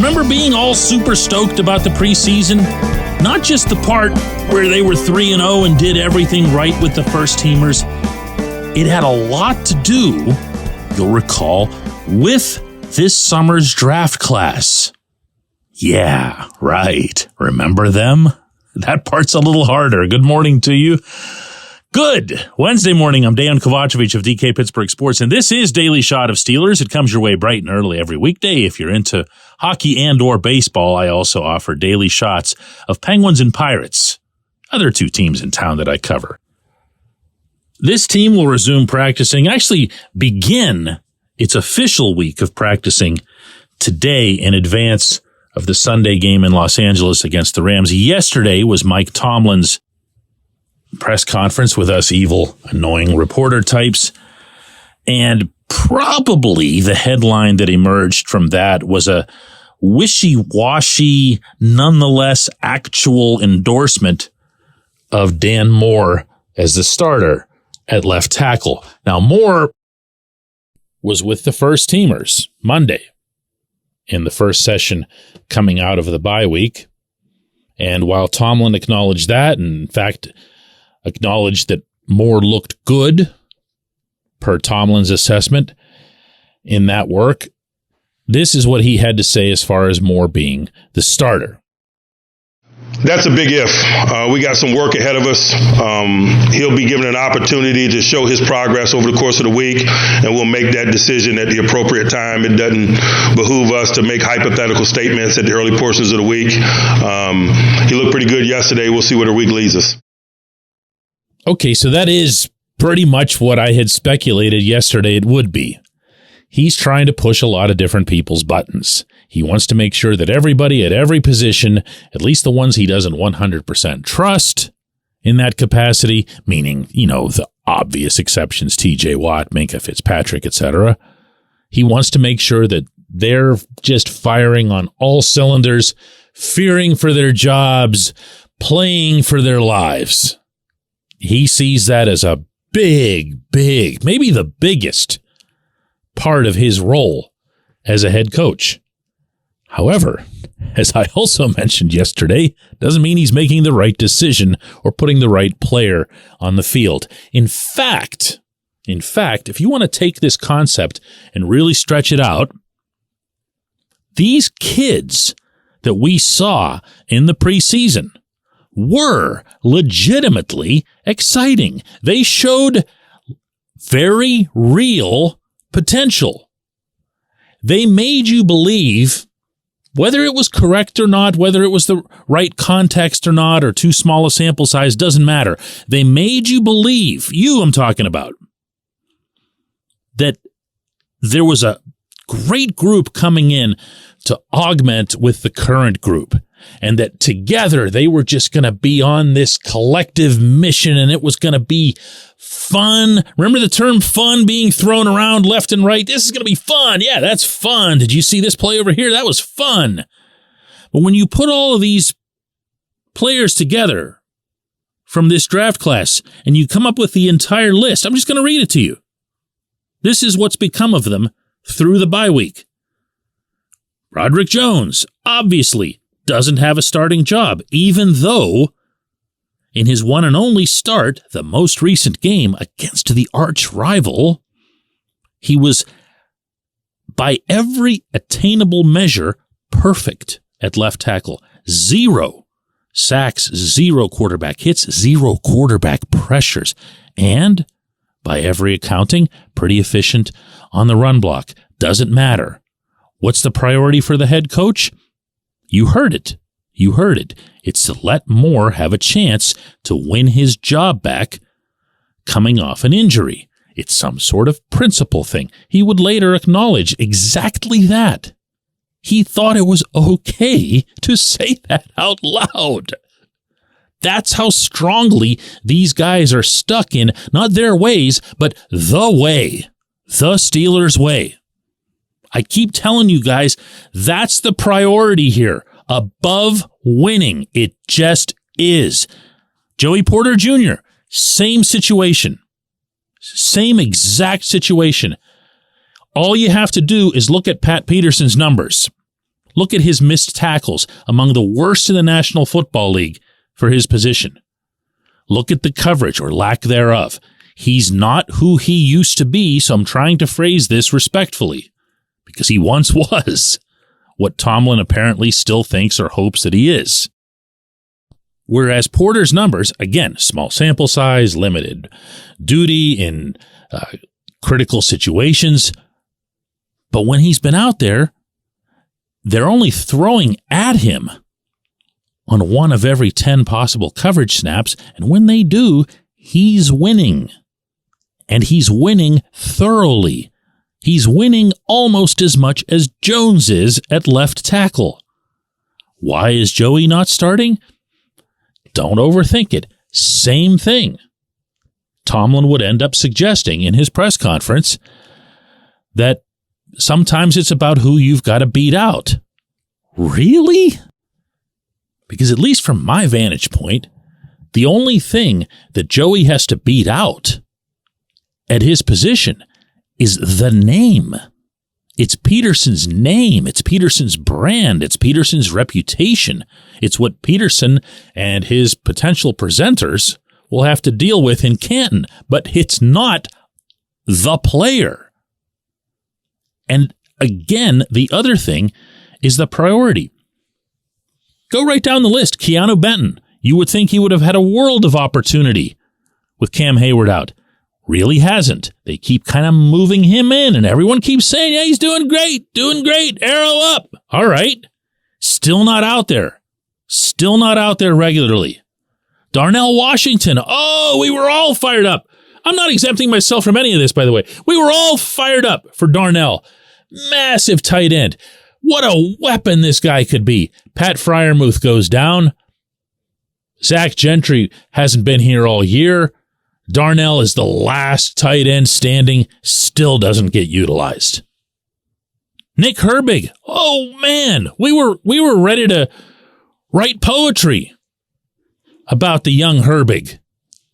Remember being all super stoked about the preseason? Not just the part where they were 3-0 and did everything right with the first teamers. It had a lot to do, you'll recall, with this summer's draft class. Yeah, right. Remember them? That part's a little harder. Good morning to you. Good Wednesday morning. I'm Dejan Kovacevic of DK Pittsburgh Sports, and this is Daily Shot of Steelers. It comes your way bright and early every weekday. If you're into hockey and or baseball, I also offer daily shots of Penguins and Pirates, other two teams in town that I cover. This team will resume practicing, actually begin its official week of practicing today in advance of the Sunday game in Los Angeles against the Rams. Yesterday was Mike Tomlin's press conference with us evil, annoying reporter types. And probably the headline that emerged from that was a wishy-washy, nonetheless actual endorsement of Dan Moore as the starter at left tackle. Now, Moore was with the first teamers Monday in the first session coming out of the bye week. And while Tomlin acknowledged that, and in fact, acknowledged that Moore looked good per Tomlin's assessment in that work, this is what he had to say as far as Moore being the starter. That's a big if. We got some work ahead of us. He'll be given an opportunity to show his progress over the course of the week, and we'll make that decision at the appropriate time. It doesn't behoove us to make hypothetical statements at the early portions of the week. He looked pretty good yesterday. We'll see where the week leads us. Okay, so that is pretty much what I had speculated yesterday it would be. He's trying to push a lot of different people's buttons. He wants to make sure that everybody at every position, at least the ones he doesn't 100% trust in that capacity, meaning, the obvious exceptions, TJ Watt, Minkah Fitzpatrick, etc. He wants to make sure that they're just firing on all cylinders, fearing for their jobs, playing for their lives. He sees that as a big, maybe the biggest part of his role as a head coach. However, as I also mentioned yesterday, doesn't mean he's making the right decision or putting the right player on the field. In fact, if you want to take this concept and really stretch it out, these kids that we saw in the preseason were legitimately exciting. They showed very real potential. They made you believe, whether it was correct or not, whether it was the right context or not, or too small a sample size, doesn't matter. They made you believe, I'm talking about, that there was a great group coming in to augment with the current group, and that together they were just going to be on this collective mission, and it was going to be fun. Remember the term fun being thrown around left and right? This is going to be fun. Yeah, that's fun. Did you see this play over here? That was fun. But when you put all of these players together from this draft class and you come up with the entire list, I'm just going to read it to you. This is what's become of them through the bye week. Roderick Jones, obviously, doesn't have a starting job, even though in his one and only start, the most recent game against the arch rival, he was, by every attainable measure, perfect at left tackle. 0 sacks, 0 quarterback hits, 0 quarterback pressures, and, by every accounting, pretty efficient on the run block. Doesn't matter. What's the priority for the head coach? You heard it. It's to let Moore have a chance to win his job back coming off an injury. It's some sort of principle thing. He would later acknowledge exactly that. He thought it was okay to say that out loud. That's how strongly these guys are stuck in, not their ways, but the way, the Steelers' way. I keep telling you guys, that's the priority here. Above winning. It just is. Joey Porter Jr., same situation. Same exact situation. All you have to do is look at Pat Peterson's numbers. Look at his missed tackles, among the worst in the National Football League for his position. Look at the coverage or lack thereof. He's not who he used to be, so I'm trying to phrase this respectfully, because he once was what Tomlin apparently still thinks or hopes that he is. Whereas Porter's numbers, again, small sample size, limited duty in critical situations, but when he's been out there, they're only throwing at him on 1 of every 10 possible coverage snaps, and when they do, he's winning. And he's winning thoroughly. He's winning almost as much as Jones is at left tackle. Why is Joey not starting? Don't overthink it. Same thing. Tomlin would end up suggesting in his press conference that sometimes it's about who you've got to beat out. Really? Because at least from my vantage point, the only thing that Joey has to beat out at his position is the name. It's Peterson's name. It's Peterson's brand. It's Peterson's reputation. It's what Peterson and his potential presenters will have to deal with in Canton. But it's not the player. And again, the other thing is the priority. Go right down the list. Keanu Benton. You would think he would have had a world of opportunity with Cam Hayward out. Really hasn't. They keep kind of moving him in, and everyone keeps saying, yeah, he's doing great, arrow up. All right. Still not out there. Still not out there regularly. Darnell Washington. Oh, we were all fired up. I'm not exempting myself from any of this, by the way. We were all fired up for Darnell. Massive tight end. What a weapon this guy could be. Pat Freiermuth goes down. Zach Gentry hasn't been here all year. Darnell is the last tight end standing, still doesn't get utilized. Nick Herbig. Oh man, we were ready to write poetry about the young Herbig,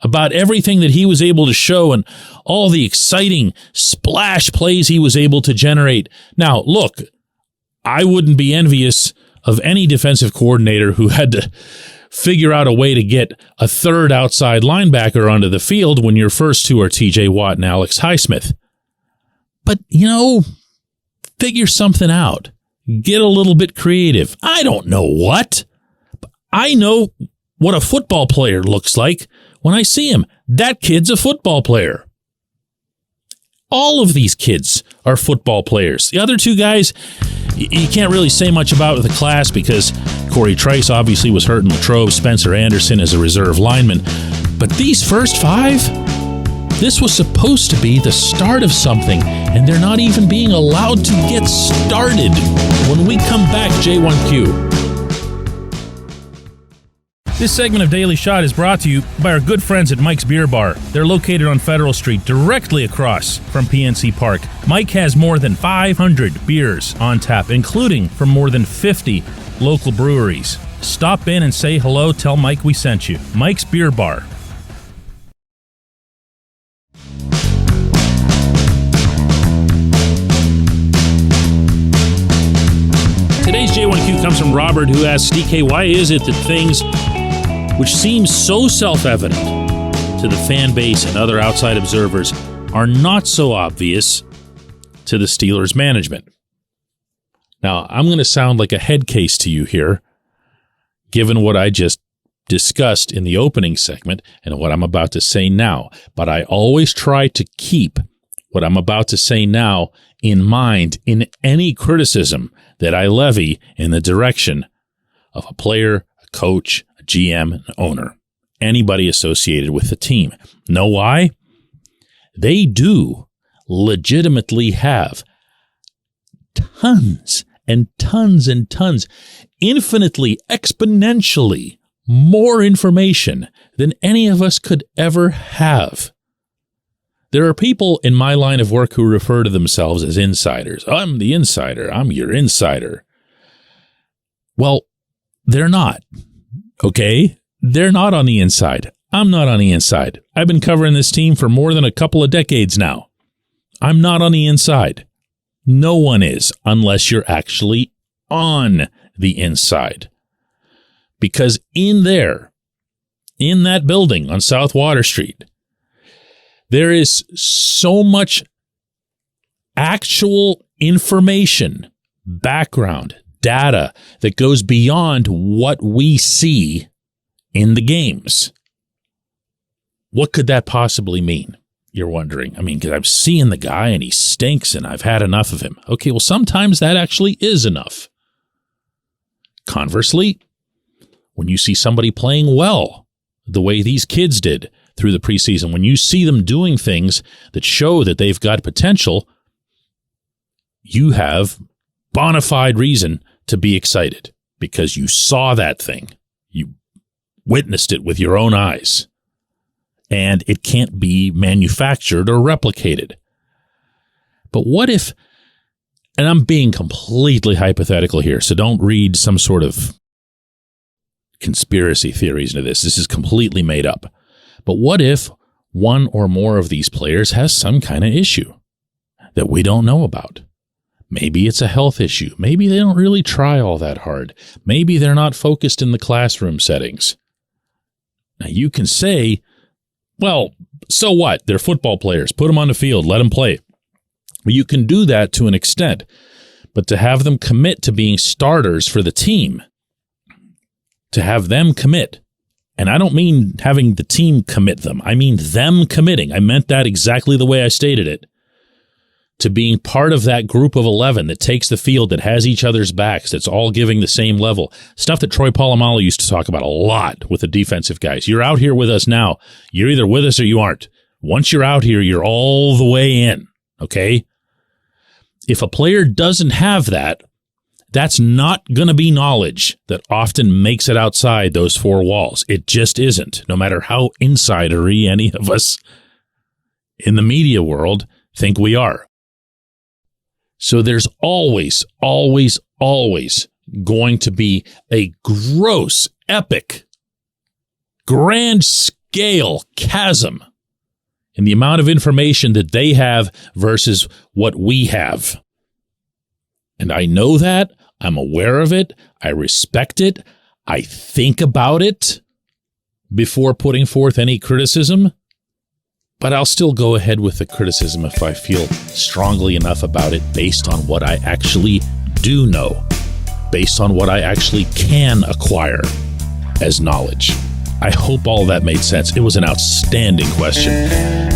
about everything that he was able to show and all the exciting splash plays he was able to generate. Now, look, I wouldn't be envious of any defensive coordinator who had to figure out a way to get a third outside linebacker onto the field when your first two are TJ Watt and Alex Highsmith. But, figure something out. Get a little bit creative. I don't know what. But I know what a football player looks like when I see him. That kid's a football player. All of these kids are football players. The other two guys, you can't really say much about with the class because Corey Trice obviously was hurt in Latrobe, Spencer Anderson as a reserve lineman. But these first 5, this was supposed to be the start of something, and they're not even being allowed to get started. When we come back, J1Q. This segment of Daily Shot is brought to you by our good friends at Mike's Beer Bar. They're located on Federal Street, directly across from PNC Park. Mike has more than 500 beers on tap, including from more than 50 local breweries. Stop in and say hello. Tell Mike we sent you. Mike's Beer Bar. Today's J1Q comes from Robert, who asks, DK, why is it that things which seem so self-evident to the fan base and other outside observers are not so obvious to the Steelers management? Now, I'm going to sound like a head case to you here, given what I just discussed in the opening segment and what I'm about to say now. But I always try to keep what I'm about to say now in mind in any criticism that I levy in the direction of a player, a coach, a GM, an owner, anybody associated with the team. Know why? They do legitimately have tons and tons and tons, infinitely, exponentially more information than any of us could ever have. There are people in my line of work who refer to themselves as insiders. I'm the insider. I'm your insider. Well, they're not. Okay? They're not on the inside. I'm not on the inside. I've been covering this team for more than a couple of decades now. I'm not on the inside. No one is, unless you're actually on the inside. Because in that building on South Water Street, there is so much actual information, background, data that goes beyond what we see in the games. What could that possibly mean? You're wondering. I mean, because I'm seeing the guy and he stinks and I've had enough of him. Okay, well, sometimes that actually is enough. Conversely, when you see somebody playing well, the way these kids did through the preseason, when you see them doing things that show that they've got potential, you have bona fide reason to be excited because you saw that thing. You witnessed it with your own eyes. And it can't be manufactured or replicated. But what if, and I'm being completely hypothetical here, so don't read some sort of conspiracy theories into this. This is completely made up. But what if one or more of these players has some kind of issue that we don't know about? Maybe it's a health issue. Maybe they don't really try all that hard. Maybe they're not focused in the classroom settings. Now you can say, well, so what? They're football players. Put them on the field. Let them play. Well, you can do that to an extent. But to have them commit to being starters for the team, to have them commit, and I don't mean having the team commit them. I mean them committing. I meant that exactly the way I stated it. To being part of that group of 11 that takes the field, that has each other's backs, that's all giving the same level. Stuff that Troy Polamalu used to talk about a lot with the defensive guys. You're out here with us now. You're either with us or you aren't. Once you're out here, you're all the way in, okay? If a player doesn't have that, that's not going to be knowledge that often makes it outside those four walls. It just isn't, no matter how insidery any of us in the media world think we are. So there's always, always, always going to be a gross, epic, grand scale chasm in the amount of information that they have versus what we have. And I know that. I'm aware of it. I respect it. I think about it before putting forth any criticism. But I'll still go ahead with the criticism if I feel strongly enough about it based on what I actually do know, based on what I actually can acquire as knowledge. I hope all that made sense. It was an outstanding question.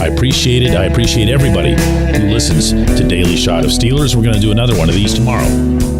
I appreciate it. I appreciate everybody who listens to Daily Shot of Steelers. We're going to do another one of these tomorrow.